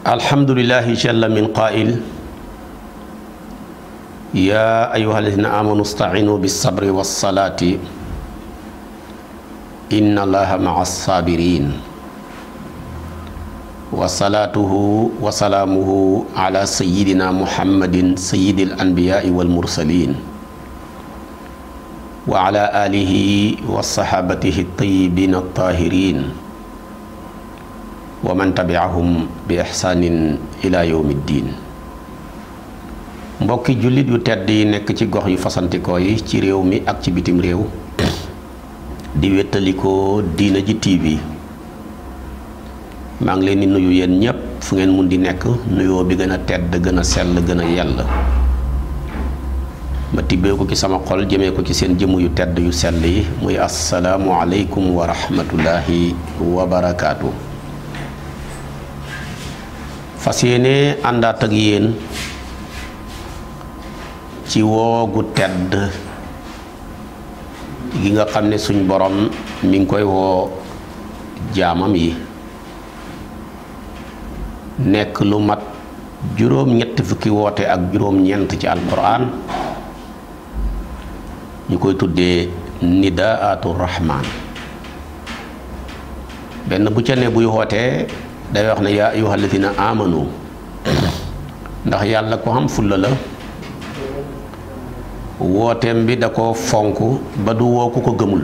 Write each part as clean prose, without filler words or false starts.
alhamdulillahi jalla min qaa'il yaa ayyuha alladina amanu stainu bisabri wassalaati inna allaha maa sabirin wa salaatuhu wa salaamuhu ala sayidina muhammadin sayidil anbiyaai wal mursalin wa ala alihi wa sahabatihi tayyibin at-tahirin wa man tabi'ahum bi ihsanin ila yawmi ddin. mbokki jullit yu tedd yi nekk ci gox yu fasantikoo yi ci réew mi ak ci bitim réew di wéttalikoo Diina Ji TV maa ngi leen di nuyu yéen ñépp fu ngeen mun di nekk nuyoo bi gën a tedd gën a sell gën a yell ma tibbee ko ci sama xol jëmee ko ci seen jëmm yu tedd yu sell yi muy assalaamu aleykum wa rahmatullahi wa barakaatu. fas yéene àndaat ak yéen ci woogu tedd gi nga xam ne suñ borom mi ngi koy woo jaamam yi nekk lu mat juróom-ñetti fukki woote ak juróom-ñeent ci alquran ñu koy tuddee nidaatu rahman. benn bu ca ne buy wootee day wax ne yaa ayyuha alladina amanu ndax yàlla ko xam fulla la wooteem bi da ko fonk ba du woo ku ko gëmul.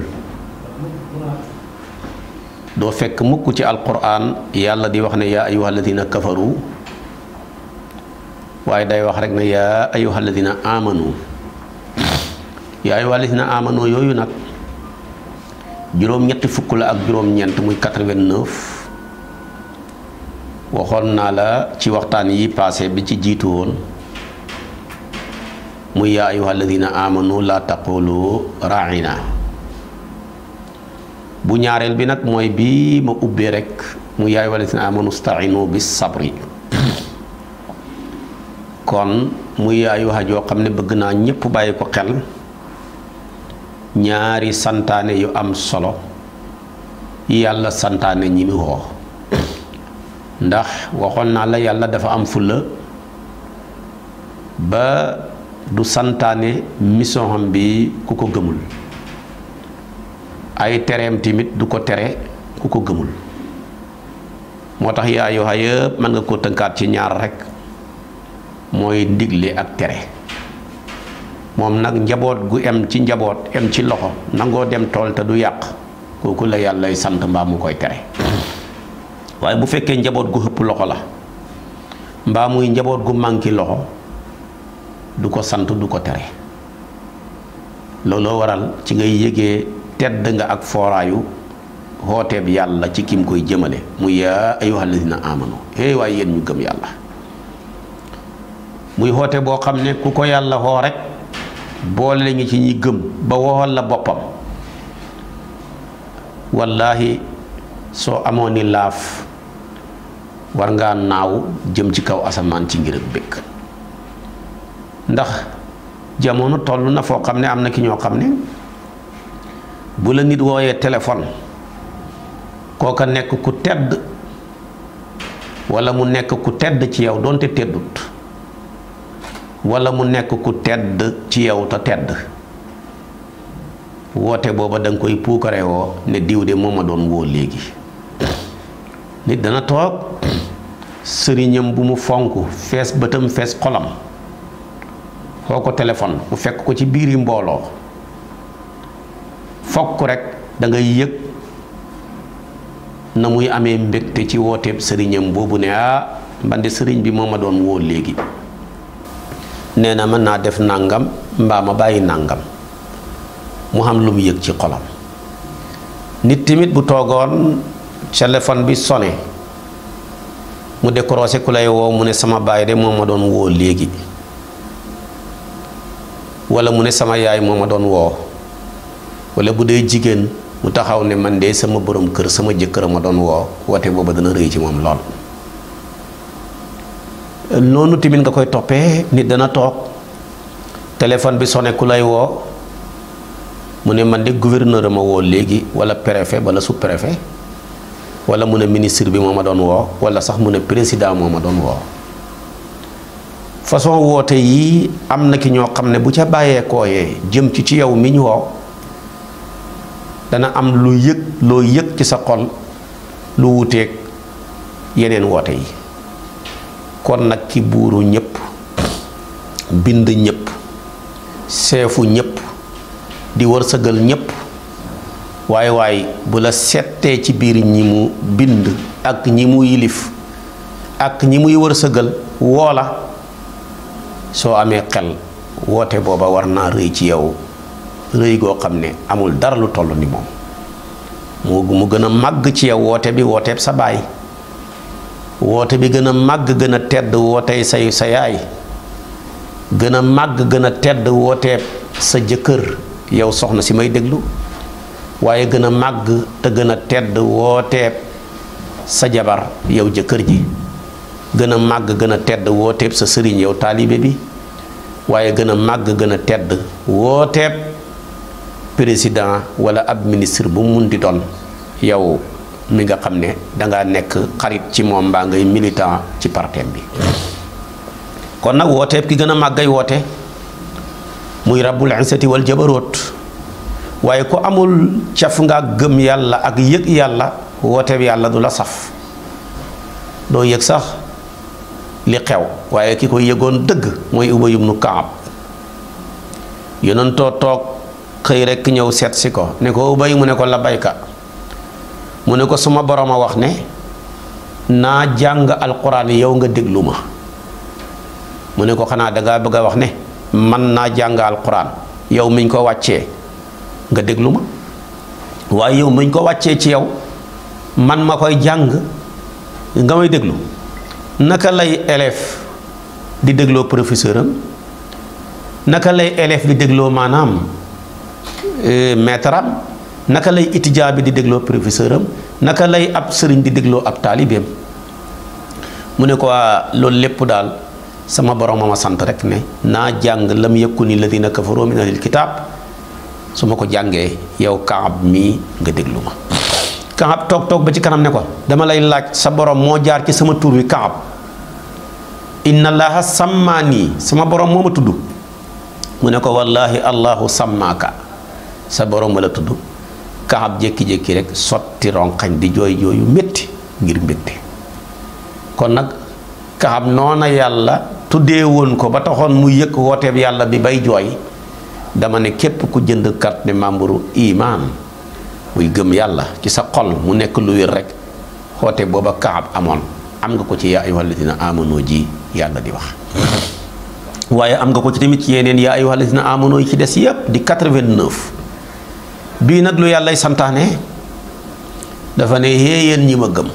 doo fekk mukk ci alquran yàlla di wax ne yaa ayyuha alladina kafaru waaye day wax rek ne yaa ayyuha alladina amanu. yaa ayyuha alladina amanu yooyu nag juróom-ñetti fukk la ak juróom-ñeent muy 89. waxoon naa la ci waxtaan yi passé bi ci jiitu woon muy yaa ayyuha alladina amanu la taqulu ra'ina. bu ñaareel bi nag mooy bii ma ubbee rek muy yaa ayyuha alladina amanu sta'inu bis sabri. kon muy yaa ayyuha joo xam ne bëgg naa ñépp bàyyi ko xel ñaari santaane yu am solo yàlla santaane ñi mi woo. ndax waxoon naa la yàlla dafa am fulla ba du santaane mission xam bi ku ko gëmul ay tereem tamit du ko tere ku ko gëmul. moo tax yaa ayyuha yëpp mën nga koo tënkaat ci ñaar rekk mooy ndigle ak tere. moom nag njaboot gu em ci njaboot em ci loxo nangoo dem tool te du yàq kooku la yàllay sant mbaa mu koy tere. waaye bu fekkee njaboot gu xëpp loxo la mbaa muy njaboot gu manki loxo du ko sant du ko tere. looloo waral ci ngay yëgee tedd nga ak fooraayu xooteeb yàlla ci kim koy jëmale mu yaa ayyuhal ladina amanu waaye yéen ñu gëm yàlla. muy xoote boo xam ne ku ko yàlla xoo rek boole lañu ci ñi gëm ba woowal la boppam wallaahi soo amoon ni laaf war ngaa naaw jëm ci kaw asamaan ci ngir ak bëgg. ndax jamono toll na foo xam ne am na ki ñoo xam ne bu la nit wooyee téléphone kooka nekk ku tedd walla mu nekk ku tedd ci yow doonte teddut walla mu nekk ku tedd ci yow te tedd woote booba da nga koy puukare woo ne diw de moo ma doon woo léegi. nit dana toog sëriñam bu mu fonk fees bëtam fees xolam xoo ko téléphone mu fekk ko ci biiri mbooloo fokk rek da ngay yëg na muy amee mbégte ci wooteeb sëriñam boobu ne mbande sëriñ bi moo ma doon woo léegi nee na mën naa def nàngam mbaa ma bàyyi nàngam mu xam lu mu yëg ci xolam. nit tamit bu toogoon téléphone bi sonné mu décroché ku lay woo mu ne sama baay de moo ma doon woo léegi walla mu ne sama yaay moo ma doon woo walla bu dee jigéen mu taxaw ne man de sama borom kër sama jëkkër a ma doon woo woote booba dana rëy ci moom lool. noonu tamit nga koy toppee nit dana toog téléphone bi sonné ku lay woo mu ne man de gouverneur a ma woo léegi walla préfet walla sous-préfet wala mu ne ministre bi moo ma doon woo wala sax mu ne président moo ma doon woo. façon woote yi am na ki ñoo xam ne bu ca bàyyeekooyee jëm ci yow mi ñu woo dana am loo yëg ci sa xol lu wuteeg yeneen woote yi. kon nag ki buuru ñëpp bind ñëpp seefu ñëpp di wërsëgal ñëpp waaye bu la settee ci biir ñi mu bind ak ñi mu yilif ak ñi muy wërsëgal woola soo amee xel woote booba war naa rëy ci yow rëy goo xam ne amul dara lu toll ni moom mu gën a màgg ci yow woote bi wooteeb sa baay woote bi gën a màgg gën a tedd wootey sa yaay gën a màgg gën a tedd wooteeb sa jëkkër yow soxna si may déglu waaye gën a màgg te gën a tedd wooteeb sa jabar yow jëkkër ji gën a màgg gën a tedd wooteeb sa sëriñ yow taalibe bi waaye gën a màgg gën a tedd wooteeb président wala ab ministre bu mun di doon yow mi nga xam ne dangaa nekk xarit ci moom mbaa ngay militant ci partem bi. kon nag wooteeb ki gën a màggay woote muy rabbul izzati wal jabaroot waaye ku amul caf nga gëm yàlla ak yëg yàlla wooteeb yàlla du la saf doo yëg sax li xew waaye ki ko yëgoon dëgg mooy Ubay ibnu Kaab yonentoo toog xëy rekk ñëw seet si ko ne ko Ubay mu ne ko labayka mu ne ko suma borom a wax ne naa jàng alquran yow nga déglu ma mu ne ko xanaa dangaa bëgg a wax ne man naa jàng alquran yow miñ ko wàccee nga déglu ma waaye yow miñ ko wàccee ci yow man ma koy jàng nga may déglu naka lay élève di dégloo professeur am naka lay élève di dégloo maanaam maître am naka lay étudiant bi di dégloo professeur am naka lay ab sëriñ di dégloo ab taalibeem mu ne ko loolu lépp daal sama borom ma sant rek ne naa jàng lam yakuni alladina kafaru min ahlil kitaab su ma ko jàngee yow Kaab mii nga déglu ma. Kaab toog ba ci kanam ne ko dama lay laaj sa borom moo jaar ci sama tur wi Kaab inna allaha sammaanii sama borom moo ma tudd mu ne ko wallahi allahu sammaaka sa borom ma la tudd. Kaab jékki-jékki rek sotti ronqañ di jooy jooyu métti ngir mbégte kon nag Kaab noona yàlla tuddee woon ko ba taxoon mu yëg wooteeb yàlla bi bay jooy dama ne képp ku jënd carte de membre iman muy gëm yàlla ci sa xol mu nekk lu wér rek xoote booba Kaab amoon am nga ko ci yaa ayyuhal lazina amanu ji yàlla di wax waaye am nga ko ci tamit ci yeneen yaa ayyuhal lazina amanu yi ci des yépp di 89 bii nag lu yàllay santaane dafa ne yéen ñi ma gëm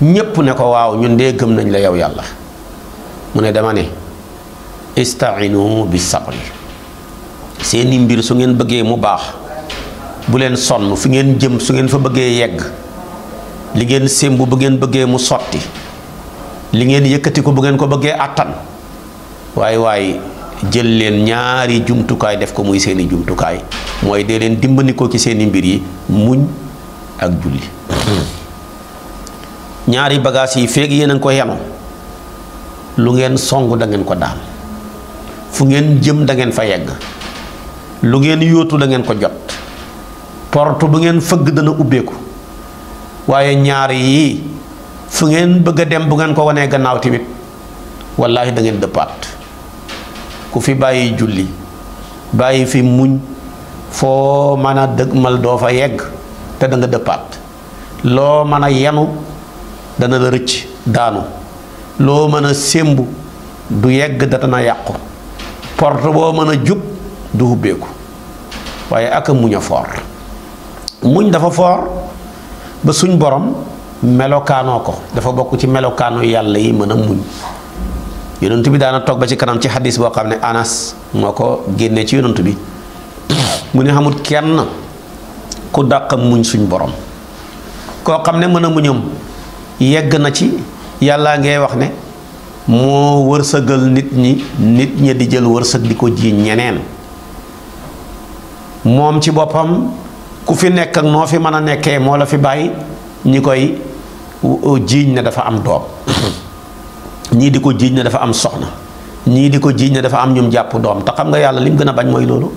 ñépp ne ko waaw ñun dee gëm nañ la yow yàlla mu ne dama ne istainu bis sabri seeni mbir su ngeen bëggee mu baax bu leen sonn fi ngeen jëm su ngeen fa bëggee yegg li ngeen sémbu bu ngeen bëggee mu sotti li ngeen yëkkati ko bu ngeen ko bëggee àttan waaye jël leen ñaari jumtukaay def ko muy seeni jumtukaay mooy dee leen dimbandikoo ci seeni mbir yi muñ ak julli ñaari bagages yi feeg yéen a ngi ko yenu lu ngeen song da ngeen ko daan fu ngeen jëm da ngeen fa yegg lu ngeen yóotu da ngeen ko jot porte bu ngeen fëgg dana ubbeeku waaye ñaari yi fu ngeen bëgg a dem bu ngeen ko wanee gannaaw tamit wallaahi da ngeen dëppaat ku fi bàyyi julli bàyyi fi muñ foo mën a dëgmal doo fa yegg te da nga dëppaat loo mën a yenu dana la rëcc daanu loo mën a sémbu du yegg dana yàqu porte boo mën a jub du ubbeeku waaye ak a muñ a foor muñ dafa foor ba suñ borom melokaanoo ko dafa bokk ci melokaano yàlla yi mën a muñ yonent bi daana toog ba ci kanam ci xadis boo xam ne Anas moo ko génnee ci yonent bi mu ne xamul kenn ku dàq muñ suñ borom koo xam ne mën a muñam yegg na ci yàllaa ngay wax ne moo wërsëgal nit ñi di jël wërsëg di ko jiiñ ñeneen moom ci boppam ku fi nekk ak noo fi mën a nekkee moo la fi bàyyi. ñi koy jiiñ ne dafa am doom ñii di ko jiiñ ne dafa am soxna ñii di ko jiiñ ne dafa am ñum jàpp doom te xam nga yàlla lim gën a bañ mooy loolu.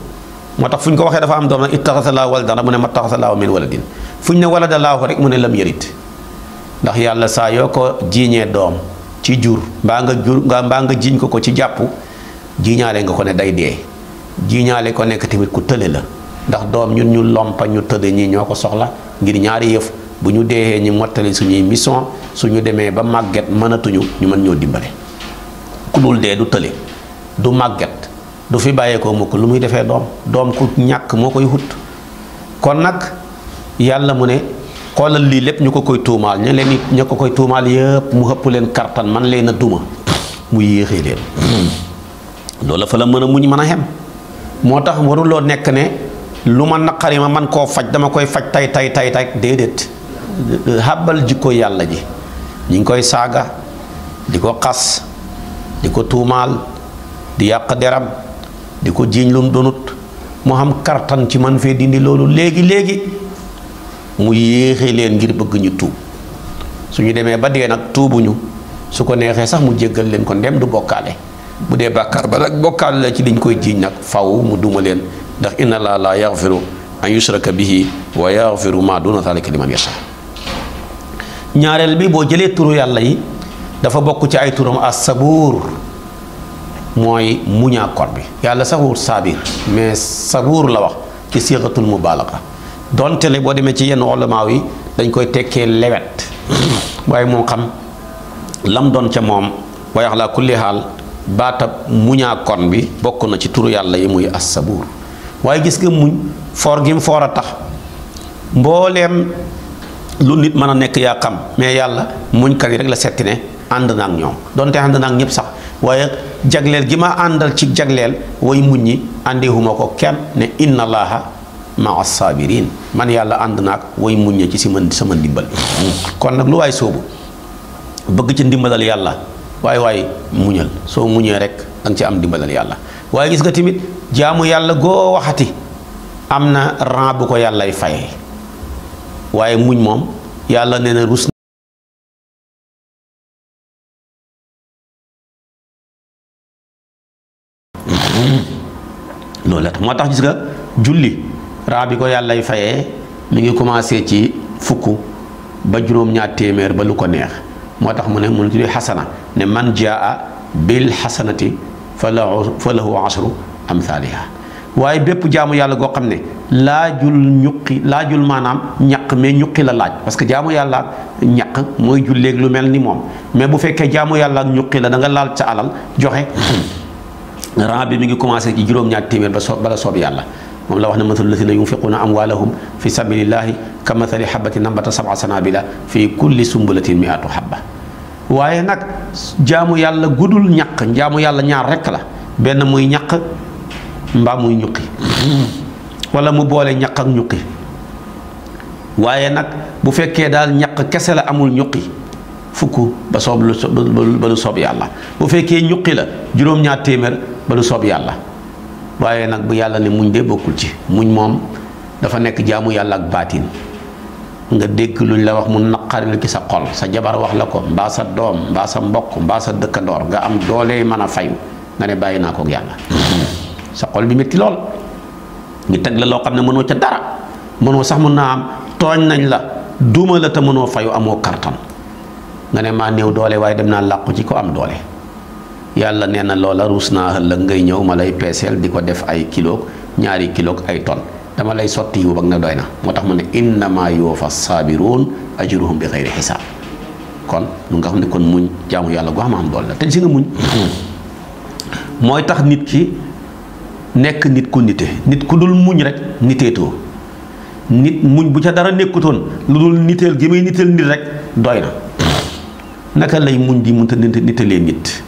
moo tax fu ñu ko waxee dafa am doom nag ittaxasalaahu waladan mu ne mattaxasalaahu min waladin fu ñu ne waladalaahu rek mu ne lam yarit ndax yàlla saa yoo ko jiiñee doom ci jur mbaa nga jiiñ ko ci jàpp jiiñaale nga ko ne day dee jiiñaale ko nekk tamit ku tële la ndax doom ñun ñu lompa ñu tële ñii ñoo ko soxla ngir ñaari yëf bu ñu deexee ñu mottali suñuy mission suñu demee ba màgget mënatuñu ñu mën ñoo dimbale ku dul dee du tële du màgget du fi bàyyeekoo mukk lu muy defee doom ku ñàkk moo koy hut kon nag yàlla mu ne xoolal lii lépp ñu ko koy tuumaal ña ko koy tuumaal yëpp mu xëpp leen kartan man leen a duma mu yéexee leen loolu fa la mën a muñ mën a xem moo tax waruloo nekk ne lu ma naqari ma man koo faj dama koy faj tay déedéet xàbbal jikko yàlla ji ñi ngi koy saaga di ko xas di ko tuumaal di yàq deram di ko jiiñ lu mu donut moo xam kartan ci man fee dindi loolu léegi mu yéexee leen ngir bëgg ñu tuub suñu demee ba dee nag tuubuñu su ko neexee sax mu jéggal leen ko ndem du bokkaale bu dee bàkkaar ba nag bokkaale la ci liñ koy jiiñ nag faw mu duma leen ndax inna laa laa yaxfiru an yushraka bihi wa yaxfiru ma duna zalika liman yasha ñaareel bi boo jëlee turu yàlla yi dafa bokk ci ay turam as-sabuur mooy muñaakoon bi yàlla sax wut saabir mais sabuur la wax ci siixatul mubaalaga donte le boo demee ci yenn ulamaaw yi dañ koy tekkee lewet waaye moo xam lam doon ca moom waaye ala kulli xaal baatab muñaakoon bi bokk na ci turu yàlla yi muy as-sabuur waaye gis nga muñ foor gi mu foor a tax mbooleem lu nit mën a nekk yaa xam mais yàlla muñkat yi rek la setti ne ànd na ak ñoom donte ànd na ak ñëpp sax waaye jagleel gi ma àndal ci jagleel way muñ ñi àndeewuma ko kenn ne inna allaha maa saabiriin man yàlla ànd na ak way muñ ñi ci sama ndimbal kon nag lu waay soobu bëgg ci ndimbalal yàlla waaye muñal soo muñee rek danga ci am ndimbalal yàlla waaye gis nga tamit jaamu yàlla goo waxati am na rang bu ko yàllay fayee waaye muñ moom yàlla nee na rus loolu la moo tax gis nga julli rang bi ko yàllay fayee mi ngi commencé ci fukk ba juróom-ñaar téeméer ba lu ko neex moo tax mu ne mu tuddee xasana ne man jaa bil xasanati fa lahu ashru amthaliha waaye bépp jaamu yàlla goo xam ne laajul maanaam ñaq mais ñuqi la laaj parce que jaamu yàlla ñaq mooy julleeg lu mel ni moom mais bu fekkee jaamu yàlla ak ñuqi la da nga laal sa alal joxe ran bi mi ngi commencé ci juróom-ñaar téeméer bala soob yàlla moom la wax ne mathalu lazina yunfiquuna amwaalahum fi sabilillahi ka mathali habatin nambata sab'a sanabila fi kulli sumbulatin mi'atu habba waaye nag jaamu yàlla gudul ñaq jaamu yàlla ñaar rekk la benn muy ñaq mbaa muy ñuqi wala mu boole ñaq ak ñuqi waaye nag bu fekkee daal ñaq kese la amul ñuqi fukk ba lu soob yàlla bu fekkee ñuqi la juróom-ñaar téeméer ba lu soob yàlla waaye nag bu yàlla ne muñ de bokkul ci muñ moom dafa nekk jaamu yàlla ak baatin nga dégg luñ la wax mu naqaril ci sa xol sa jabar wax la ko mbaa sa doom mbaa sa mbokk mbaa sa dëkkandoor nga am doole mën a fayu nga ne bàyyi naa ko ak yàlla sa xol bi métti lool ñu teg la loo xam ne mënoo ca dara mënoo sax mën naa am tooñ nañ la duuma la te mënoo fayu amoo kartan nga ne maa néew doole waaye dem naa làqu ci ko am doole yàlla nee na loola ruus naa ëllëg ngay ñëw ma lay peeseel di ko def ay kilo ñaari kilo ay ton dama lay sotti yiw ak na doy na moo tax mu ne innama yuwaffa saabiruun ajruhum bi xayri xisaab kon lu nga xam ne kon muñ jaamu yàlla gu am doole la te si nga muñ mooy tax nit ki nekk nit ku nite nit ku dul muñ rek niteetoo nit muñ bu ca dara nekkutoon lu dul niteel gi muy niteel nit rek doy na naka lay muñ di mun te nitelee nit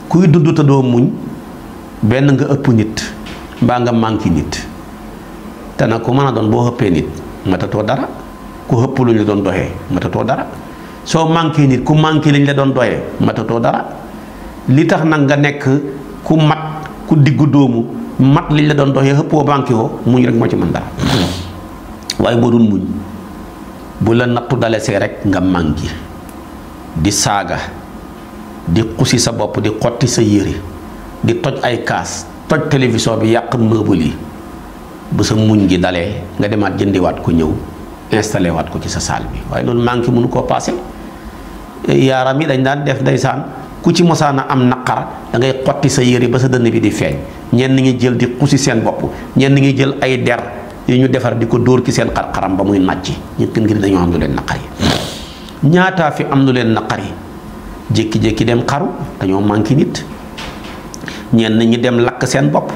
kuy dund te doo muñ benn nga ëpp nit mbaa nga manqué nit te nag ku mën a doon boo ëppee nit matatoo dara ku ëpp lu ñu la doon doxee matatoo dara soo manqué nit ku manqué li ñu la doon doyee matatoo dara li tax nag nga nekk ku mat ku diggu doomu mat li ñu la doon doxee ëppoo manqué woo muñ rek moo ci mën dara waaye boo dul muñ bu la nattu dalesee rek nga manqué di saaga di xusi sa bopp di xotti sa yére di toj ay kaas toj télévision bi yàq meuble yi bu sa muñ gi dalee nga demaat jëndiwaat ko ñëw installé waat ko ci sa salle bi waaye loolu manqué mënu koo passé yaaram yi dañ daan def ndeysaan ku ci mosaan a am naqar da ngay xotti sa yére ba sa dënn bi di feeñ ñenn ñi jël di xusi seen bopp ñenn ñi jël ay der yu ñu defar di ko dóor ci seen xar-xaram ba muy nàcc ñu kën ngir dañoo am lu leen naqar yi ñaataa fi am lu leen naqar yi jékki-jékki dem xaru dañoo manqué nit ñenn ñi dem lakk seen bopp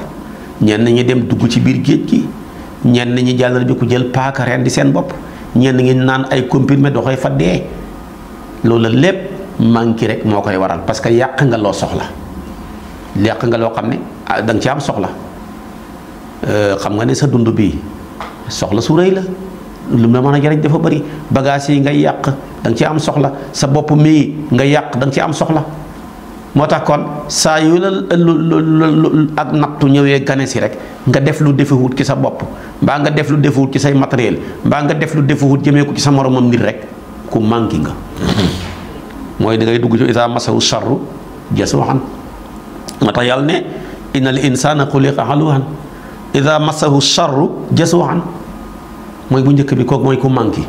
ñenn ñi dem dugg ci biir géej gi ñenn ñi jàllal bi ku jël paaka ren di seen bopp ñenn ñi naan ay comprimé doxee fa dee loolu lépp manqué rek moo koy waral parce que yàq nga loo soxla yàq nga loo xam ne da nga ci am soxla xam nga ne sa dund bii soxla su rëy la lu mu la mën a jariñ dafa bëri bagage yi ngay yàq da nga ci am soxla sa bopp mii nga yàq da nga ci am soxla moo tax kon saa yu la lu ak nattu ñëwee gane si rek nga def lu defewut ci sa bopp mbaa nga def lu defewut ci say matériel mbaa nga def lu defewut jëmee ko ci sa moromam nit rek ku manqué nga mooy da ngay dugg ci iza masahu sharru jasuu'an moo tax yàlla ne innal insaana xuliqa haluu'an iza masahu sharru jasuu'an mooy bu njëkk bi kooku mooy ku manqué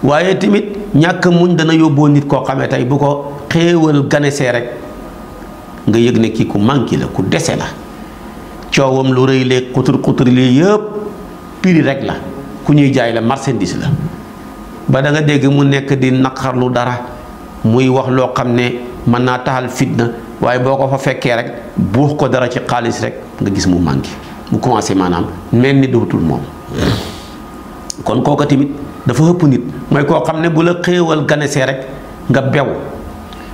waaye tamit ñàkk muñ dana yóbboo nit koo xamee tey bu ko xéewal ganesee rek nga yëg ne kii ku manqué la ku dese la coowam lu rëy lee xutur lii yëpp prix rek la ku ñuy jaay la marchandise la ba da nga dégg mu nekk di naqarlu dara muy wax loo xam ne mën naa taxal fitna waaye boo ko fa fekkee rek buux ko dara ci xaalis rek nga gis mu manqué mu commencé maanaam mel ni dootul moom kon kooka tamit dafa ëpp nit mooy koo xam ne bu la xéewal ganesee rek nga bew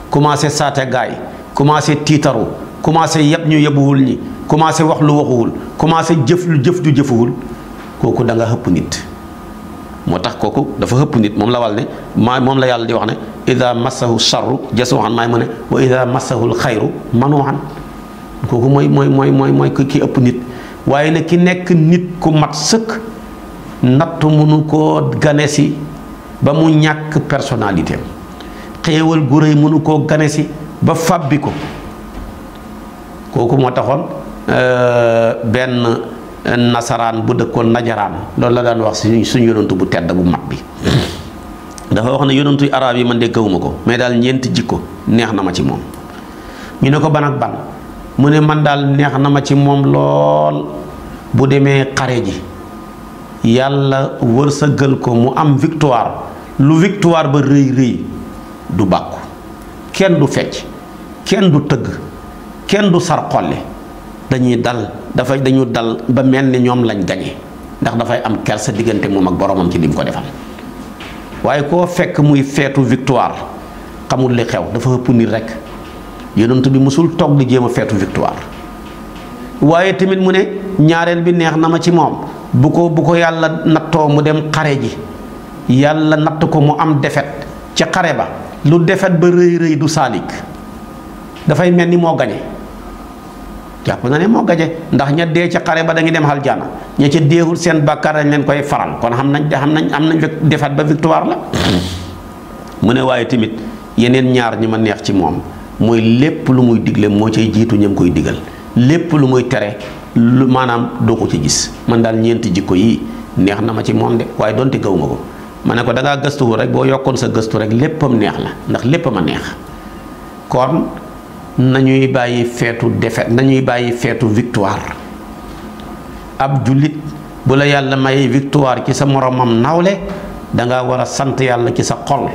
commencé saate gaay commencé tiitaru commencé yeb ñu yebuwul ñi commencé wax lu waxuwul commencé jëf lu jëf ju jëfuwul kooku da nga ëpp nit moo tax kooku dafa ëpp nit moom la wal ne moom la yàlla di wax ne ida massahu charru jasuu'an maay mu ne wa ida massahul xayru manuu'an kooku mooy ki ëpp nit waaye ne ki nekk nit ku mat sëkk nattu mënu koo ganesi ba mu ñàkk personnalité xéewal gu rëy mënu koo ganesi ba fàbbi ko kooku moo taxoon benn nasaraan bu dëkkoon najaraan loolu la daan wax suñu yonantu bu tedd bu mag bi dafa wax ne yonantu arab yi man de gawuma ko mais daal ñeenti jikko neex na ma ci moom ñu ne ko ban ak ban mu ne man daal neex na ma ci moom lool bu demee xare ji yàlla wërsëgal ko mu am victoire lu victoire ba rëy rëy du bàkku kenn du fecc kenn du tëgg kenn du sar xolle dañuy dal dañu dal ba mel ni ñoom lañ gañe ndax dafay am kersa diggante moom ak boromam ci lim ko defal waaye koo fekk muy feetu victoire xamul li xew dafa ëpp nit rek yonent bi musul toog di jéem a feetu victoire waaye tamit mu ne ñaareel bi neex na ma ci moom bu ko yàlla nattoo mu dem xare ji yàlla natt ko mu am defet ci xare ba lu defet ba rëy rëy du saalik dafay mel ni moo gañe jàpp na ne moo gañe ndax ña dee ca xare ba dañuy dem aljana ña ca deewul seen bàkkaar dañ leen koy faral kon am nañ defet ba victoire la mu ne waaye tamit yeneen ñaar ñi ma neex ci moom mooy lépp lu muy digle moo cay jiitu ñam koy digal lépp lu muy tere lu maanaam doo ko ci gis man daal ñeenti jikko yii neex na ma ci moom de waaye donte gaw ma ko ma ne ko da ngaa gëstuwul rek boo yokkoon sa gëstu rek léppam neex la ndax léppam a neex kon nañuy bàyyi feetu défaite nañuy bàyyi feetu victoire ab jullit bu la yàlla may victoire ci sa moromam nawle danga war a sant yàlla ci sa xol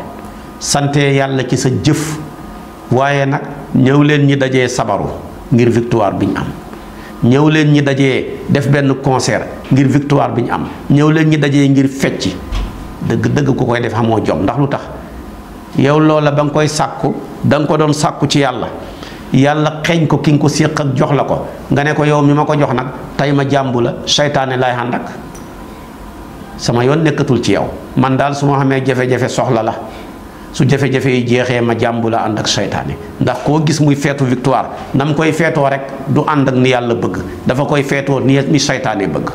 sante yàlla ci sa jëf waaye nag ñëw leen ñi dajee sabaru ngir victoire bi ñu am ñëw leen ñi dajee def benn concert ngir victoire bi ñu am ñëw leen ñi dajee ngir fecc dëgg ku koy def xamoo jom ndax lu tax yow loola ba nga koy sàkku da nga ko doon sàkku ci yàlla xeeñ ko ki nga ko séq ak jox la ko nga ne ko yow mi ma ko jox nag tey ma jàmbu la seytaane laay ànd ak sama yoon nekkatul ci yow man daal su ma xamee jafe-jafe soxla la su jafe-jafe yi jeexee ma jàmbu la ànd ak seytaane ndax koo gis muy feetu victoire na mu koy feetoo rek du ànd ak ni yàlla bëgg dafa koy feetoo ni seytaane bëgg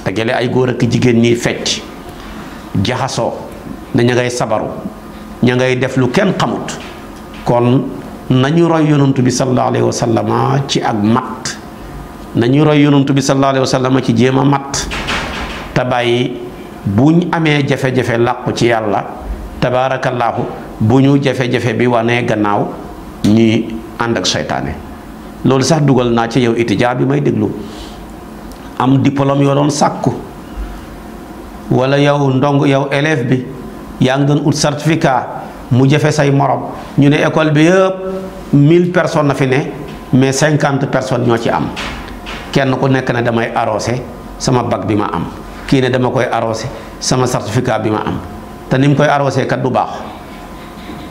dajale ay góor ak jigéen ñiy fecc jaxasoo ne ña ngay sabaru ña ngay def lu kenn xamut. kon nañu roy yonantu bi sallallahu alayhi wa sallama ci ak mat nañu roy yonantu bi sallallahu alayhi wa sallama ci jéem a mat te bàyyi buñ amee jafe-jafe làqu ci yàlla tabaarakallaahu bu ñu jafe-jafe bi wanee gannaaw ñuy ànd ak seytaane. loolu sax dugal naa ci yow étudiant bi may déglu am diplôme yoo doon sàkku wala yow ndong yow élève bi yaa ngi doon ut certificat mu jafe say morom ñu ne école bi yëpp 1000 personnes na fi ne mais 50 personnes ñoo ci am kenn ku nekk ne damay arrosé sama bac bi ma am kii ne dama koy arrosé sama certificat bi ma am te ni mu koy arrosé kat du baax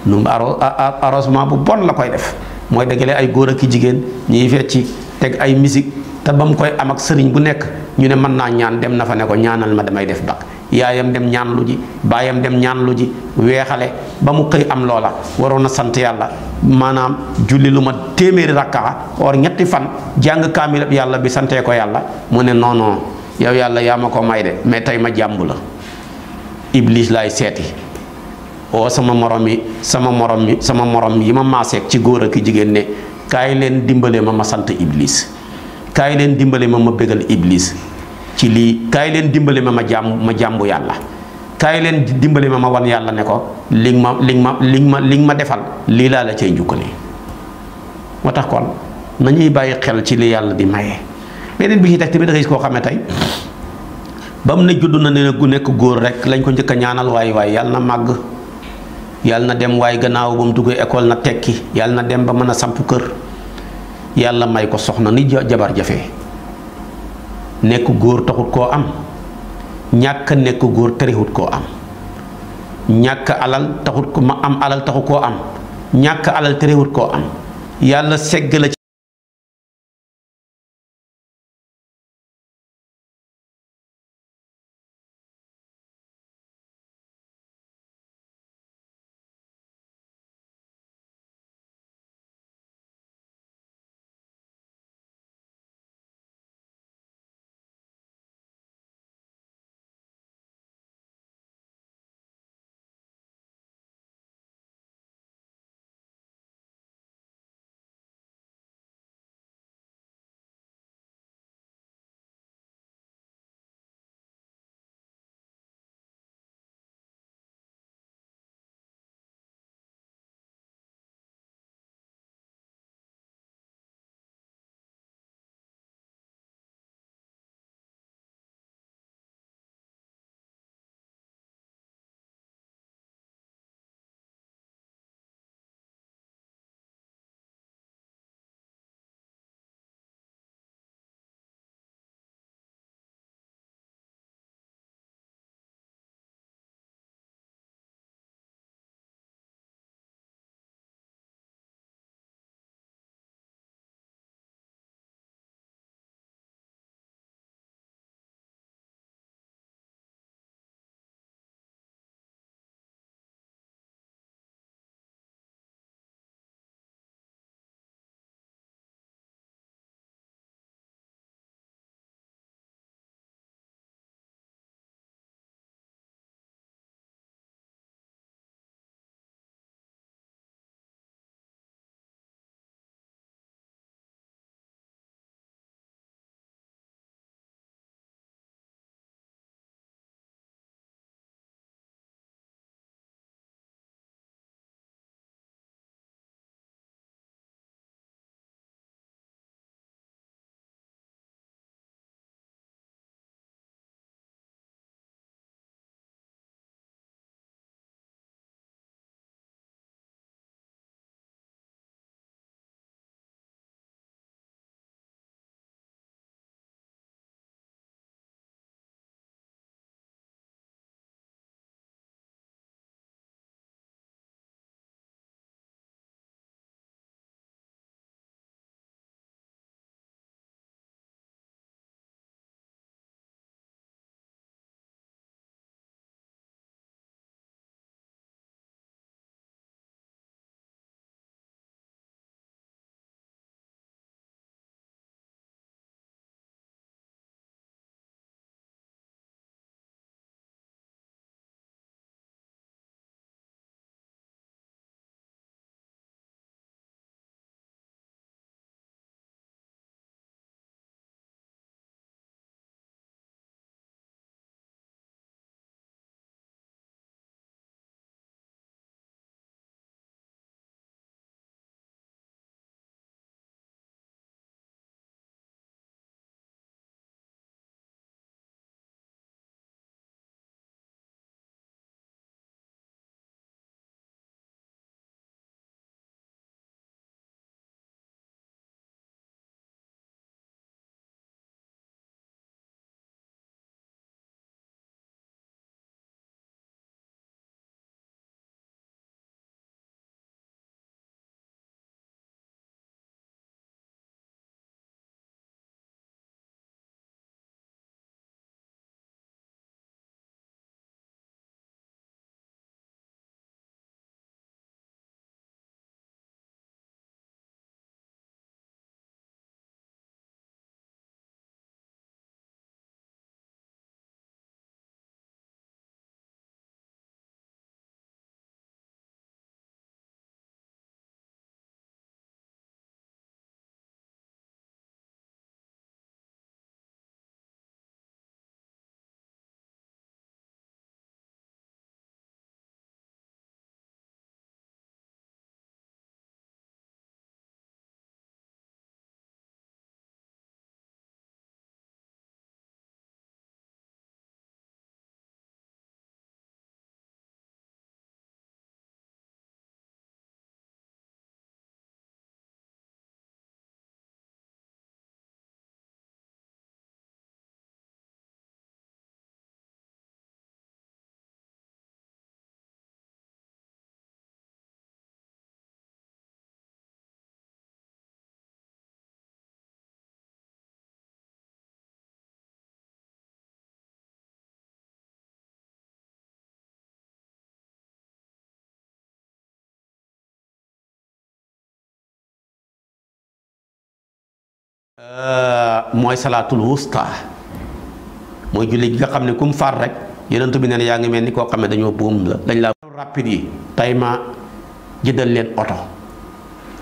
nu arrosement bu bon la koy def mooy dajale ay góor ak jigéen ñuy fecci teg ay musique te ba mu koy am ak sëriñ bu nekk ñu ne mën naa ñaan dem na fa ne ko ñaanal ma damay def bac yaayam dem ñaan lu ji baayam dem ñaan lu ji weexale ba mu xëy am loola waroon a sant yàlla maanaam julli lu ma téeméeri rakkaa or ñetti fan jàng kaamil yàlla bi santee ko yàlla mu ne non non yow yàlla yaa ma ko may de mais tey ma jàmbu la iblis laay seeti oo sama morom yi ma maaseek ci góor ak jigéen ne kaay leen dimbale ma sant iblis kaay leen dimbale ma bégal iblis ci lii kaay leen dimbale ma jàmbu yàlla kaay leen dimbale ma wan yàlla ne ko li nga ma defal lii laa la cay njukkale. moo tax kon nañuy bàyyi xel ci li yàlla di maye. beneen bi ci teg tamit da ngay koo xamee tey ba mu ne judd na ne gu nekk góor rek lañ ko njëkk a ñaanal waaye yàlla na màgg yàlla na dem waaye gannaaw ba mu duggee école na tekki yàlla na dem ba mën a samp kër yàlla may ko soxna ni jabar jafe. nekk góor taxut koo am ñàkk nekk góor terewut koo am ñàkk alal taxut ko ma am alal taxut koo am ñàkk alal terewut koo am yàlla segg la mooy salaatul wusta mooy julli gi nga xam ne kum faat rek yonent bi nee na yaa ngi mel ni koo xam ne dañoo buum la dañ la rapide yi tey ma jëndal leen oto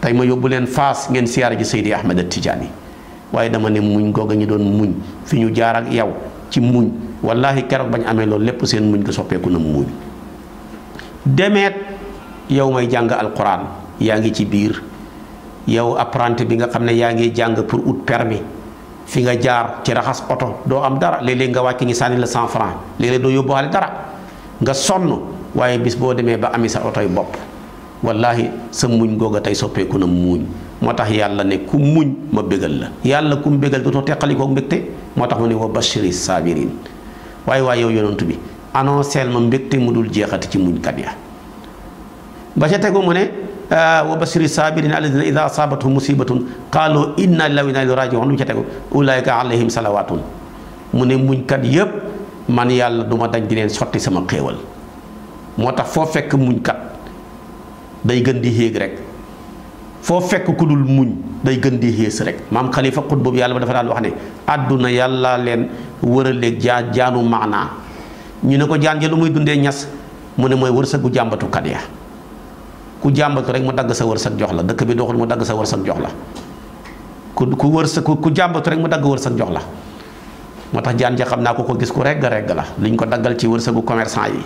tey ma yóbbu leen Faas ngeen siyaara ji Seydi Ahmed Tidiane waaye dama ne muñ googa ñu doon muñ fi ñu jaar ak yow ci muñ wallahi keroog bañ amee loolu lépp seen muñ ko soppeeku na muñ demeet yow may jàng alquran yaa ngi ci biir yow apprenti bi nga xam ne yaa ngi jàng pour ut permis fi nga jaar ci raxas oto doo am dara léeg-léeg nga wàcc ngi sànni la 100 francs léeg-léeg doo yóbbuwaale dara nga sonn waaye bis boo demee ba ami sa otoy bopp wallahi sa muñ googa tey soppeeku na muuñ moo tax yàlla ne ku muñ ma bégal la yàlla ku mu bégal dootoo teqalikoo mbégte moo tax mu ne wa bashiri sabirin waaye yow yonent bi annonceel ma mbégte mu dul jeexati ci muñkat ya ba ca tegu mu ne wa bashiri sabirin alladina ida asaabathum musibatun qaalu inna lillahi wa inna ilayhi rajiun lu ca tegu ulaika alayhim salawatun mu ne muñkat yépp man yàlla du ma dañ di leen sotti sama xéewal moo tax foo fekk muñkat day gën di yéeg rek foo fekk ku dul muñ day gën di xées rek maam xalifa xut boobu yàlla ba dafa daan wax ne àdduna yàlla leen wëraleeg jaanu maanaa ñu ne ko jaan ja lu muy dundee ñas mu ne mooy wërsëgu jàmbatukat ya ku jàmbatu rek mu dagg sa wërsëg jox la dëkk bi doxul mu dagg sa wërsëg jox la ku jàmbatu rek mu dagg wërsëg jox la moo tax jaan ja xam naa ko gis ku regg la liñ ko daggal ci wërsëgu commerçant yi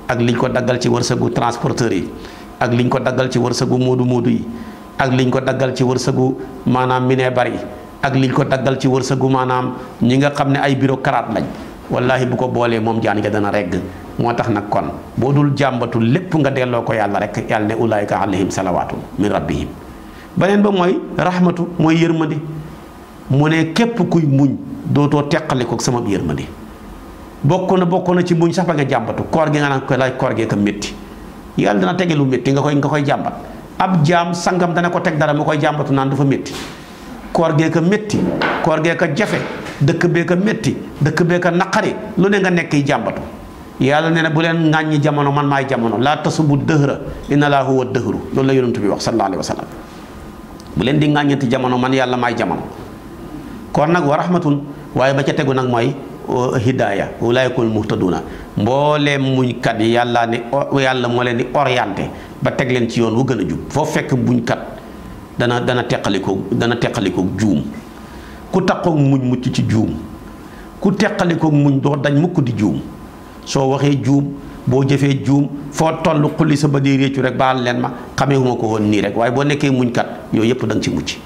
ak liñ ko daggal ci wërsëgu transporteur yi ak liñ ko daggal ci wërsëgu moodu yi ak liñ ko daggal ci wërsëgu maanaam mine bari ak liñ ko daggal ci wërsëgu maanaam ñi nga xam ne ay bureaucrate lañ wallahi bu ko boolee moom jaan nga dana regg moo tax nag kon boo dul jàmbatu lépp nga delloo ko yàlla rek yàlla ne ulaayka alayhim salawaatu min rabbihim beneen ba mooy rahmatu mooy yërmande mu ne képp kuy muñ dootoo teqali ko sama yërmande bokk na ci muñ sax ba nga jàmbatu koor gi nga naan ko laaj koor gee ko métti yàlla dana tege lu métti nga koy jàmbat ab jaam sangam dana ko teg dara mu koy jàmbatu naan dafa métti koor gee ko métti koor gee ko jafe dëkk bee ko métti dëkk bee ko naqari lu ne nga nekk yi jàmbatu yàlla nee na bu leen ŋàññi jamono man maay jamono laa tasubu dëhra inna laa huwa dëhru loolu la yonent bi wax sallallahu alayhi wa sallam bu leen di ŋàññati jamono man yàlla maay jamono kon nag wa rahmatun waaye ba ca tegu nag mooy hidaaya ulaayikal muhtaduna mbooleem muñkat yi yàlla moo leen di orienté ba teg leen ci yoon wu gën a jub foo fekk muñkat dana teqalikoo juum ku taqoog muñ mucc ci juum ku teqalikoog muñ doo dañ mukk di juum soo waxee juum boo jëfee juum foo toll xulli sa ba di réccu rek baal leen ma xamee huma ko woon nii rek waaye boo nekkee muñkat yooyu yëpp da nga ci mucc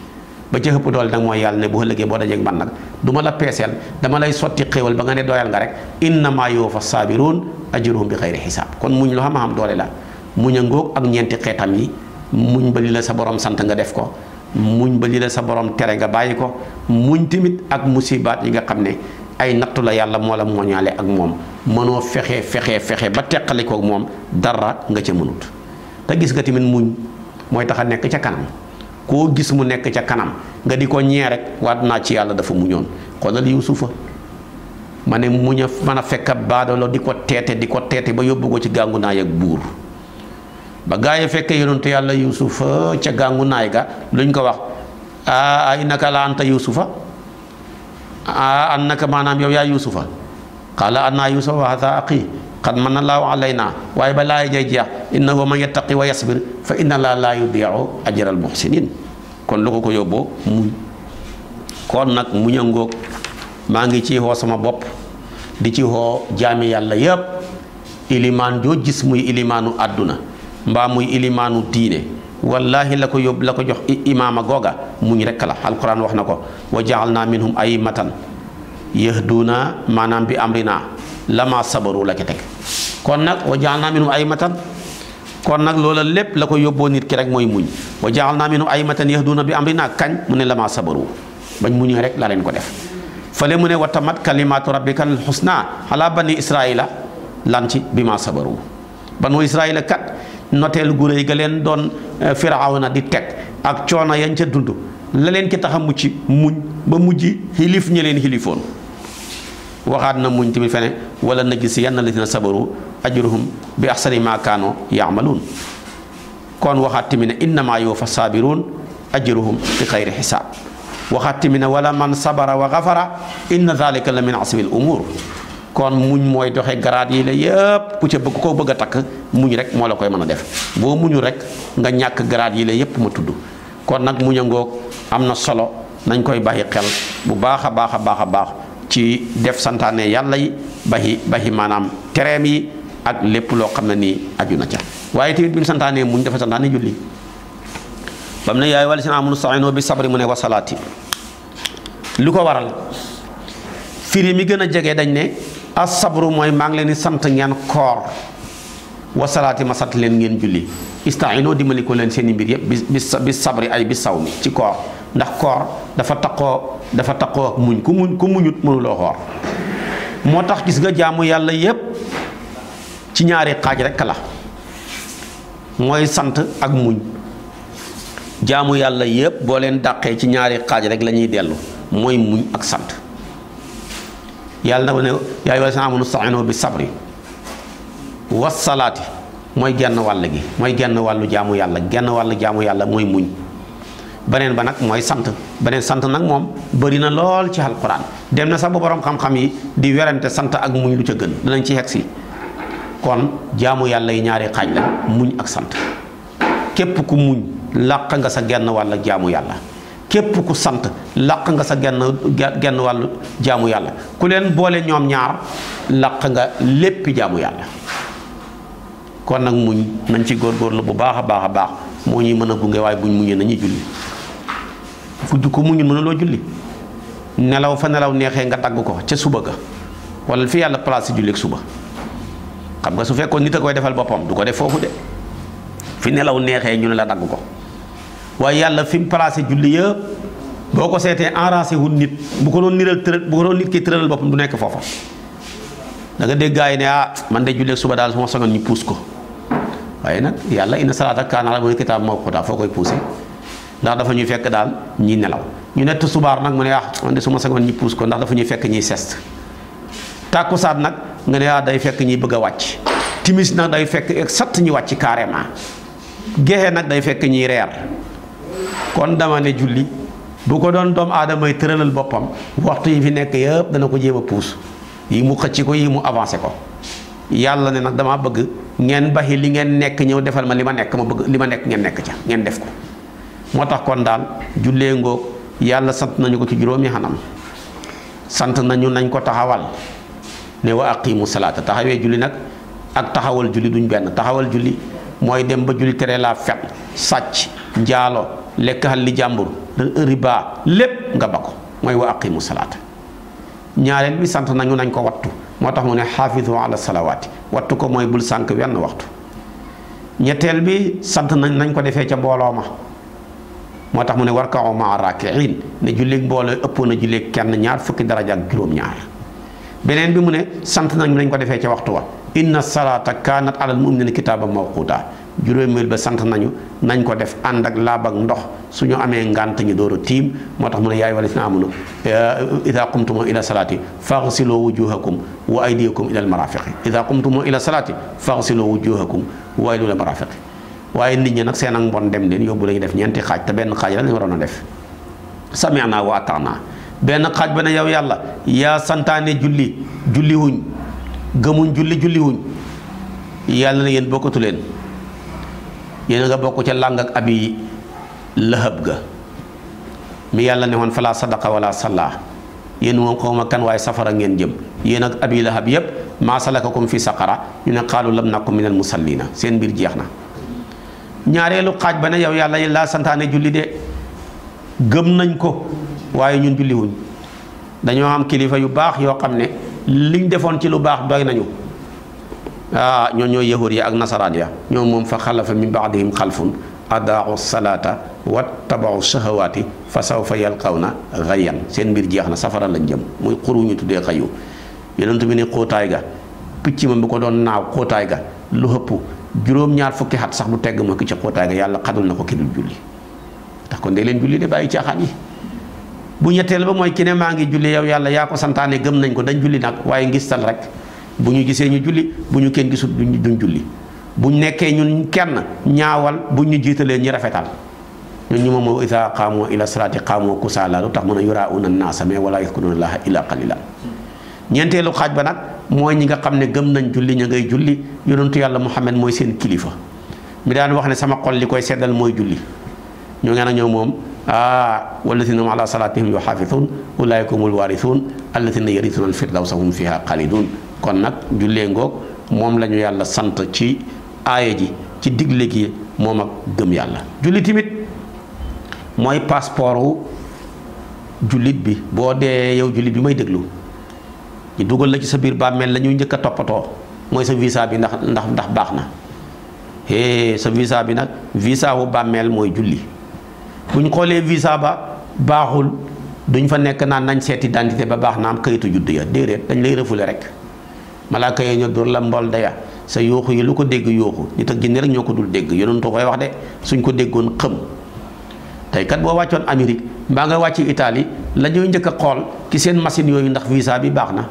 ba ca ëpp doole nag mooy yàlla ne bu ëllëgee boo dajeeg man nag du ma la peeseel dama lay sotti xéewal ba nga ne doyal nga rek innama yuwaffa saabiruun ajruhum bi xayri xisaab kon muñ lu xam doole la muñ a ngóog ak ñeenti xeetam yi muñ ba li la sa borom sant nga def ko muñ ba li la sa borom tere nga bàyyi ko muñ tamit ak musibaat yi nga xam ne ay nattu la yàlla moo la mooñaale ak moom mënoo fexe ba teqalikoo ak moom dara nga ca mënut te gis nga tamit muñ mooy tax a nekk ca kanam koo gis mu nekk ca kanam nga di ko ñee rek waat naa ci yàlla dafa muñoon xoolal Yuusufa ma ne muñ a mën a fekk baadolo di ko teete ba yóbbu ko ci gàngu naay ak buur ba gaa yi fekkee yonentu yàlla Yuusufa ca gàngu naay ga luñ ko wax ay naka la anta Yuusufa an naka maanaam yow yaa Yuusufa qaala annaa Yuusufa wa haadhaa axii qad manna Allaahu alaynaa waaye ba laay jay jeex innahu man yattaqi wa yasbir fa inna Allaaha laa yudii'u ajral muhsiniin kon lu ko yóbboo muñ kon nag muñ a ngóog maa ngi ci xoo sama bopp di ci xoo jaami yàlla yépp ilimaan joo gis muy ilimaanu àdduna mbaa muy ilimaanu diine wallahi la ko jox imaama googa muñ rekk la alquran wax na ko wa ja'alnaa minhum a'immatan yahduuna maanaam bi amrina lama sabaru la ca teg kon nag wa ja'alnaa minhum a'immatan kon nag loola lépp la ko yóbboo nit ki rek mooy muñ wa ja'alnaa minhum a'immatan yahduuna bi amrina kañ mu ne lama sabaru bañ muñee rek la leen ko def fale mu ne wa tamat kalimaatu rabbika al husna ala bani israila lan ci bi ma sabaru banu israila kat noteel gu réy ga leen doon firawna di teg ak coono yañ ca dund la leen ci tax a mucc muñ ba mujj xilif ñi leen xilifoon waxaat na muñ tamit fene wala najziyanna alladina sabaru ajruhum bi ahsani ma kaanu yaamaluun kon waxaat tamit ne innama yuwaffa saabiruun ajruhum bi xayri xisaab waxaat mi ne wala man sabara wa gafara inna dhalika la min asmil umur kon muñ mooy doxe garaat yi la yëpp ku ca bëgg koo bëgg a takk muñ rek moo la koy mën a def boo muñu rek nga ñàkk garaat yi la yëpp ma tudd kon nag muñ a ngoog am na solo nañ koy bàyyi xel bu baax a baax a baax a baax ci def santaane yàlla yi baxi maanaam tereem yi ak lépp loo xam ne nii aju na ca waaye tamit bi mu santaanee muñ dafa santaane julli bam ne yaay wala si amunu sta'iinu bi sabri mu ne wa salaati lu ko waral firi mi gën a jege dañ ne as sabru mooy maa ngi leen di sant ngeen koor wa salaati ma sant leen ngeen julli ista'iinu dimbali ko leen seen i mbir yëpp bi sabri ay bi saw mi ci koor ndax koor dafa taqoo ak muñ ku muñut mënuloo xoor moo tax gis nga jaamu yàlla yépp ci ñaari xaaj rekk la mooy sant ak muñ jaamu yàlla yépp boo leen dàqee ci ñaari xaaj rek la ñuy dellu mooy muñ ak sant yàlla na ne yaa ayyuhal laziina aamanu sta'iinu bi sabri was salaati mooy genn wàll gi mooy genn wàllu jaamu yàlla genn wàllu jaamu yàlla mooy muñ beneen ba nag mooy sant beneen sant nag moom bëri na lool ci alquran dem na sax ba borom xam-xam yi di werante sant ak muñ lu ca gën danañ ci xegsi kon jaamu yàlla yi ñaari xaaj la muñ ak sant képp ku muñ làq nga sa genn wàll jaamu yàlla képp ku sant làq nga sa genn wàllu jaamu yàlla ku leen boole ñoom ñaar làq nga léppi jaamu yàlla kon nag muñ nañ ci góorgóorlu bu baax a baax a baax moo ñuy mën a gunge waaye buñ muñee nañuy julli ku muñul mënuloo julli nelaw fa nelaw neexee nga dagg ko ca suba ga wala fi yàlla place si julli ak suba xam nga su fekkoon nit a koy defal boppam du ko def foofu de fi nelaw neexee ñu ne la dagg ko waaye yàlla fi mu placé julli yëpp boo ko seetee enrancé wul nit bu ko doon nit ki tëralal boppam du nekk foofa da nga dégg gaa yi ne man de julleeg suba daal su ma sonoon ñu puus ko waaye nag yàlla inna salaata kaana alal mu'miniina kitaaban mawquuta foo koy puuse ndax dafa ñuy fekk daal ñi nelaw ñu ne tusubaar nag mu ne man de su ma sonoon ñu puus ko ndax dafa ñuy fekk ñiy sest tàkkusaan nag nga ne day fekk ñiy bëgg a wàcc timis nag day fekk exact ñi wàcc carrément gexe nag day fekk ñiy reer kon dama ne julli bu ko doon doomu aadama yi tëralal boppam waxtu yi fi nekk yëpp dana ko jéem a puus yi mu xëcc ko yi mu avancé ko yàlla ne nag dama bëgg ngeen baxi li ngeen nekk ñëw defal ma li ma nekk ma bëgg li ma nekk ngeen nekk ca ngeen def ko moo tax kon daal jullee ngoog yàlla sant nañu ko ci juróomi xanam sant nañu nañ ko taxawal ne wa aqimu salaata taxawee julli nag ak taxawal julli duñ benn taxawal julli mooy dem ba julli tere laa fet sàcc njaalo lekk xal li jàmbur riba lépp nga ba ko mooy wa aqimu salaata ñaareel bi sant nañu nañ ko wattu moo tax mu ne xaafizu ala salawaati wattu ko mooy bul sànk wenn waxtu ñetteel bi sant nañ ko defee ca mbooloo ma moo tax mu ne warka'u ma'a raaki'iin ne julleeg mbooloo ëppoon na julleeg kenn ñaar fukki daraja ak juróom-ñaar beneen bi mu ne sant nañ ko defee ca waxtu wa inna salaata kaanat alal mu'miniina kitaaban mawquuta juróomeel ba sant nañ ko def ànd ak laab ak ndox suñu amee ngànt ñu door a tiim moo tax mu ne yaa ayyuhal laziina aamanu idaa qumtum ila salaati faghsiluu wujuuhakum wa aydiyakum ilal maraafiqi idaa qumtum ila salaati faghsiluu wujuuhakum wa aydiyakum ilal maraafiqi waaye nit ñi nag seen ak mbon dem leen yóbbu lañu def ñeenti xaaj te benn xaaj la ñu waroon a def sami'naa wa ata'naa benn xaaj ba ne yow yàlla yaa santaane julli wuñ gëmuñ julli wuñ yàlla na yéen bokkatu leen yéen nga bokk ca làng ak abi lahab ga mi yàlla ne woon fala sadaqa wala salla yéen moom xawma kan waaye safara ngeen jëm yéen ak abi lahab yépp maa salakakum fi saqara ñu ne qaalu lam naku minal musallina seen mbir jeex na ñaareelu xaaj ba ne yow yàlla laa santaane julli de gëm nañ ko waaye ñun julli wuñ dañoo am kilifa yu baax yoo xam ne liñ defoon ci lu baax doy nañu ñoo ñooy yahuud ya ak nasaraan ya ñoom moom fa xalafa min baadihim xalfun adaau salata wattabau shahawaati fa sawfa yalqawna xayyan seen mbir jeex na safara lañ jëm muy xuru ñu tuddee xayu yonent bi ne xóotaay ga picc ma bu ko doon naaw xóotaay ga lu hëpp juróom-ñaar fukki xat sax bu tegg ma ki ci xóotaay ga yàlla xadul na ko ki dul julli tax kon dee leen julli de bàyyi caaxaan yi bu ñetteel ba mooy ki ne maa ngi julli yow yàlla yaa ko santaane gëm nañ ko dañ julli nag waaye ngistal rek bu ñu gisee ñu julli bu ñu kenn gisul duñ julli buñ nekkee ñun kenn ñaawal buñ ñu jiitalee ñi rafetal ñu moom isa qaamu ila salaati qaamu kusaala lu tax mën a yuraa'uuna naasa mais wala yadkuruuna llaaha illaa qaliila ñeenteelu xaaj ba nag mooy ñi nga xam ne gëm nañ julli ña ngay julli yonentu yàlla Muhammad mooy seen kilifa mi daan wax ne sama xol li koy seddal mooy julli ñoo ngeen a ñëw moom wallazina hum ala salatihim yuhafizun ulaika humul warithun allazina yarithuna al-firdawsa hum fiha xaalidun kon nag jullee ngoog moom la ñu yàlla sant ci aaya ji ci digle gi moom ak gëm yàlla julli tamit mooy passeport wu jullit bi boo dee yow jullit bi may déglu ñu dugal la ci sa biir bàmmeel la ñuy njëkk a toppatoo mooy sa visa bi ndax baax na sa visa bi nag visa wu bàmmeel mooy julli bu ñu xoolee visa ba baaxul duñ fa nekk naan nañ seeti identité ba baax na am kayitu judd ya déedéet dañ lay refoulé rek malaaka yi ñoo dóor la mbol daya sa yooxu yi lu ko dégg yooxu nit ak jinne rek ñoo ko dul dégg yonentu koy wax de suñ ko déggoon xëm tey kat boo wàccoon Amérique mbaa nga wàcc Italie la ñuy njëkk a xool ci seen machine yooyu ndax visa bi baax na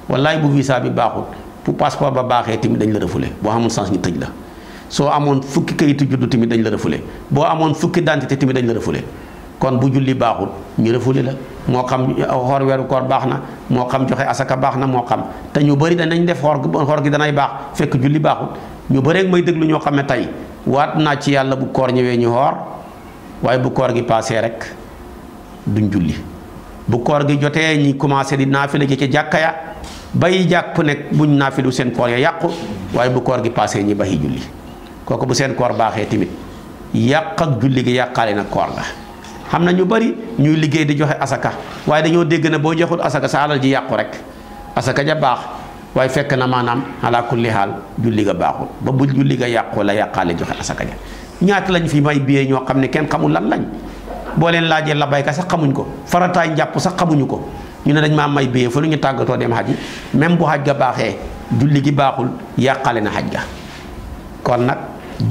wallaay bu visa bi baaxul bu passeport ba baaxee tamit dañ la refoulé boo xamul sens ñu tëj la soo amoon fukki kayitu juddu tamit dañ la refoulé boo amoon fukki identité tamit dañ la refoulé kon bu julli baaxul ñu refoulé la moo xam xoor weeru koor baax na moo xam joxe asaka baax na moo xam te ñu bëri danañ def xoor gi danay baax fekk julli baaxul ñu bëri may déglu ñoo xam ne tey waat naa ci yàlla bu koor ñëwee ñu xoor waaye bu koor gi paasee rek duñ julli bu koor gi jotee ñi commencé di naafila ji ci jàkka ya bay jàpp nekk buñ naafilu seen koor ya yàqu waaye bu koor gi paasee ñi baxi julli kooku bu seen koor baaxee tamit yàq ak julli gi yàqaale na koor ga xam na ñu bari ñuy liggéey di joxe asaka waaye dañoo dégg ne boo joxul asaka sa alal ji yàqu rek asaka ja baax waaye fekk na maanaam ala kulli xaal julli ga baaxul ba bu julli ga yàqu la yàqaale joxe asaka ja ñaata lañ fi may biyee ñoo xam ne kenn xamul lan lañ boo leen laajee la bayka sax xamuñ ko farataay njàpp sax xamuñu ko ñu ne dañ maa may biyee fa lu ñu tàggatoo dem xaj même bu xaj ga baaxee julli gi baaxul yàqaale na xaj ga kon nag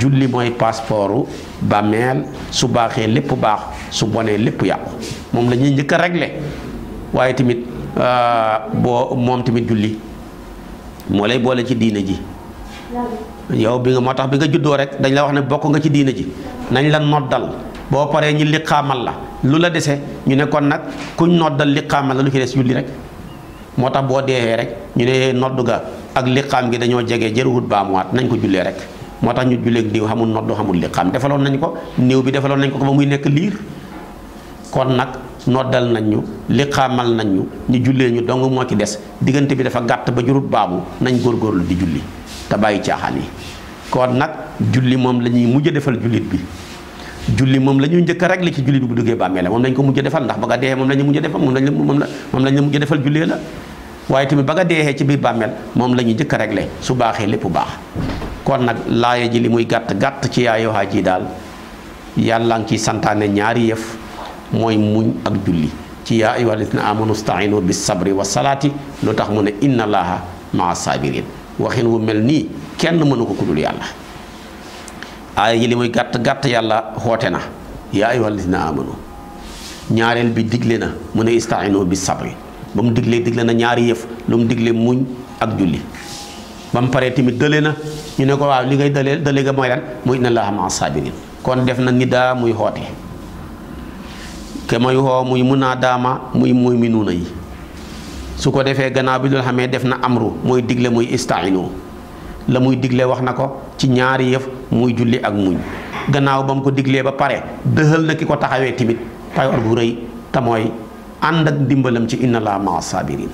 julli mooy passeportu bàmmeel su baaxee lépp baax su bonee lépp yàqu moom la ñuy njëkk a réglé waaye tamit moom tamit julli moo lay boole ci diine ji yow bi nga moo tax bi nga juddoo rek dañ la wax ne bokk nga ci diine ji nañ la noddal boo paree ñu liqaamal la lu la dese ñu ne kon nag kuñ noddal liqaamal la lu ci des julli rek moo tax boo deexee rek ñu ne nodd ga ak liqaam gi dañoo jege jëruwut baamuwaat nañ ko jullee rek moo tax ñu julleeg diw xamul noddu xamul liqaam defaloon nañ ko néew bi defaloon nañ ko ba muy nekk liir kon nag noddal nañ ñu liqaamal nañ ñu jullee ñu dong moo ci des diggante bi dafa gàtt ba jurut baabu nañ góorgóorlu di julli te bàyyi caaxaan yi kon nag julli moom la ñuy mujj defal jullit bi julli moom la ñuy njëkk a régler ci jullit bi bu duggee bàmmeel moom lañ ko mujj defal ndax ba nga dee moom la ñu mujj defal moom lañ la mujj defal jullee la waaye tamit ba nga deexee ci biir bàmmeel moom la ñuy njëkk a régler su baaxee lépp baax kon nag laaya ji li muy gàtt ci yaa ayyuhaa ji daal yàlla ngi ciy santaane ñaari yëf mooy muñ ak julli ci yaa ayyuhaa llaziina aamanu sta'iinu bis sabri was salaati lu tax mu ne inna allaaha maa saabiriin waxin wu mel nii kenn mënu ko kudul yàlla aaya ji li muy gàtt yàlla xoote na yaa ayyuhaa llaziina aamanu ñaareel bi digle na mu ne ista'iinu bis sabri ba mu digle na ñaari yëf lu mu digle muñ ak julli ba mu paree tamit dële na ñu ne ko waaw li ngay dële ga mooy lan muy inna allaaha maa saabiriin kon def na nidaa muy xoote ke may xoo muy munaadaama muy mu'minuuna yi su ko defee gannaaw bi loolu xamee def na amru mooy digle muy istainu la muy digle wax na ko ci ñaari yëf muy julli ak muñ gannaaw ba mu ko diglee ba pare dëxal na ki ko taxawee tamit payoor bu rëy te mooy ànd ak ndimbalam ci inna allaaha maa saabiriin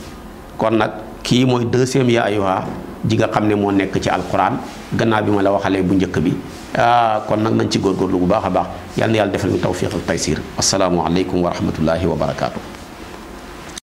kon nag kii mooy deuxième yaa ayyuhaa ji nga xam ne moo nekk ci alquran gannaaw bi ma la waxalee bu njëkk bi kon nag nañ ci góorgóorlu bu baax a baax yal na yàlla defal ñu tawfiq ak taysir asalaamu aleykum wa rahmatullahi wa barakaatu.